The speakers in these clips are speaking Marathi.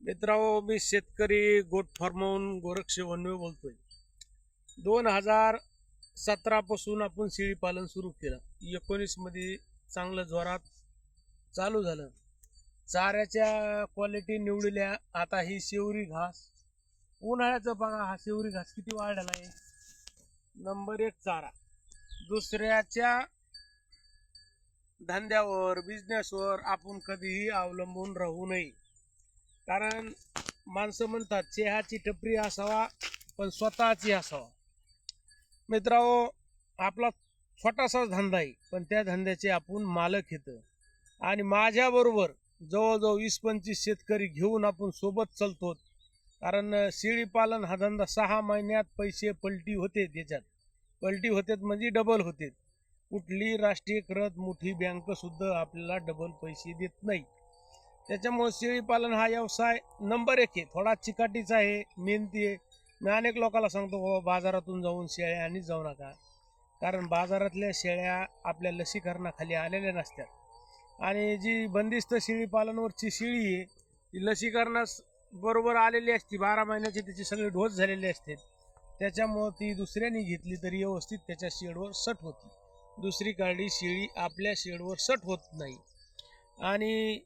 मित्रांनो, मी शेतकरी गोट फार्महून गोरक्ष वनवे बोलतोय. 2017 पासून आपण शेळी पालन सुरू केलं. 19 मध्ये चांगलं जोरात चालू झालं. चाऱ्याच्या क्वालिटी निवडल्या. आता ही शेवरी घास, उन्हाळ्याचं बघा, हा शेवरी घास किती वाढलेला आहे. नंबर 1 चारा. दुसऱ्याच्या धंद्यावर, बिझनेसवर आपण कधीही अवलंबून राहू नये. कारण माणसं म्हणतात चहाची टपरी असावा पण स्वतःची असावा. मित्रांनो, आपला छोटासा धंदा आहे पण त्या धंद्याचे आपण मालक येतं. आणि माझ्याबरोबर जवळजवळ 20-25 शेतकरी घेऊन आपण सोबत चालतो. कारण शेळी पालन हा धंदा 6 महिन्यात पैसे पलटी होते. त्याच्यात पलटी होतात म्हणजे डबल होते. कुठली राष्ट्रीयकृत मोठी बँक सुद्धा आपल्याला डबल पैसे देत नाही. त्याच्यामुळे शेळी पालन हा व्यवसाय नंबर 1 आहे. थोडा चिकाटीचा आहे, मेहनती आहे. मी अनेक लोकांना सांगतो, बाबा बाजारातून जाऊन शेळ्या आणि जाऊ नका. कारण बाजारातल्या शेळ्या आपल्या लसीकरणाखाली आलेल्या नसतात. आणि जी बंदिस्त शेळी पालनवरची शेळी आहे ती लसीकरणास बरोबर आलेली असते. 12 महिन्याची त्याची सगळे डोस झालेले असते. त्याच्यामुळं ती दुसऱ्याने घेतली तरी व्यवस्थित त्याच्या शेडवर सट होती. दुसरी काळी शेळी आपल्या शेडवर सट होत नाही. आणि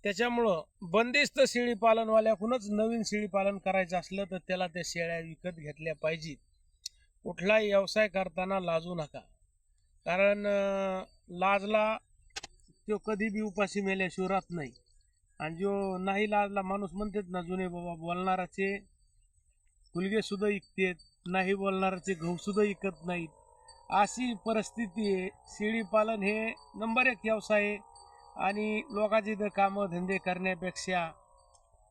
त्याच्यामुळं बंदिस्त शेळी पालनवाल्याकडूनच नवीन शेळी पालन करायचं असलं तर त्याला त्या शेळ्या विकत घेतल्या पाहिजेत. कुठलाही व्यवसाय करताना लाजू नका. कारण लाजला तो कधी बी उपाशी मेल्याशिवाय राहत नाही. आणि जो नाही लाजला, माणूस म्हणतात ना जुने, बाबा बोलणाराचे फुलगे सुद्धा विकतेत, नाही बोलणाराचे गहू सुद्धा विकत नाहीत. अशी परिस्थिती आहे. शेळी पालन हे नंबर 1 व्यवसाय आहे. आणि लोकांचे इथं कामं धंदे करण्यापेक्षा,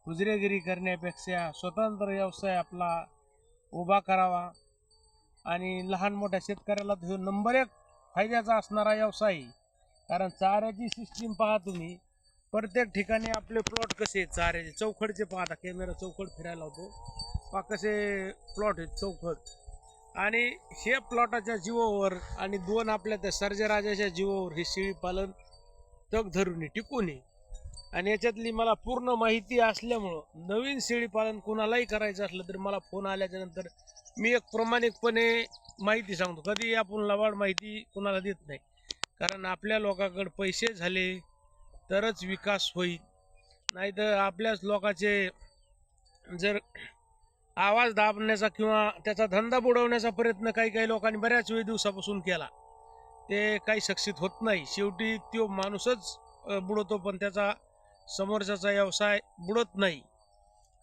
हुजरेगिरी करण्यापेक्षा स्वतंत्र व्यवसाय आपला उभा करावा. आणि लहान मोठ्या शेतकऱ्याला तो नंबर 1 फायद्याचा असणारा व्यवसाय. कारण चाऱ्याची सिस्टीम पहा तुम्ही. प्रत्येक ठिकाणी आपले प्लॉट कसे आहेत चाऱ्याचे, चौखडचे पाहता. कॅमेरा चौखड फिरायला होतो पहा, कसे प्लॉट आहेत चौखड. आणि हे प्लॉटाच्या जीवावर आणि 2 आपल्या त्या सर्जराजाच्या जीवावर हे शेळी पालन तग धरून टिकून आहे. आणि याच्यातली मला पूर्ण माहिती असल्यामुळं नवीन शेळी पालन कोणालाही करायचं असलं तरी मला फोन आल्याच्या नंतर मी एक प्रामाणिकपणे माहिती सांगतो. कधी आपण लबाड माहिती कोणाला देत नाही. कारण आपल्या लोकांकडे पैसे झाले तरच विकास होईल. नाहीतर आपल्याच लोकांचे जर आवाज दाबण्याचा किंवा त्याचा धंदा बुडवण्याचा प्रयत्न काही लोकांनी बऱ्याच वेळ दिवसापासून केला, ते काही सक्सेस होत नाही. शेवटी तो माणूसच बुडवतो पण त्याचा समोरच्याचा व्यवसाय बुडत नाही.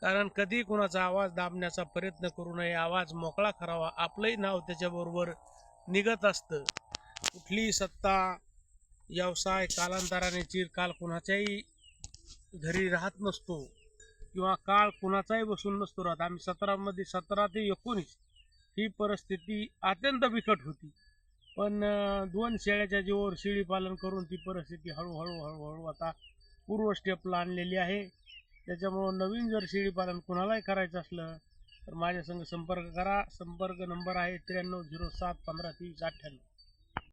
कारण कधी कुणाचा आवाज दाबण्याचा प्रयत्न करू नये. आवाज मोकळा करावा. आपलंही नाव त्याच्याबरोबर निघत असतं. कुठलीही सत्ता, व्यवसाय कालांतराने चिरकाल कुणाच्याही घरी राहत नसतो किंवा काळ कुणाचाही बसून नसतो राहत. आम्ही 17 ते 19 ही परिस्थिती अत्यंत बिकट होती. पण 2 शेळ्याच्या जीवावर शेळी पालन करून ती परिस्थिती हळूहळू आता पूर्व स्टेपला आणलेली आहे. त्याच्यामुळं नवीन जर शेळी पालन कुणालाही करायचं असलं तर माझ्या संग संपर्क करा. संपर्क नंबर आहे 93 07 15 30 98.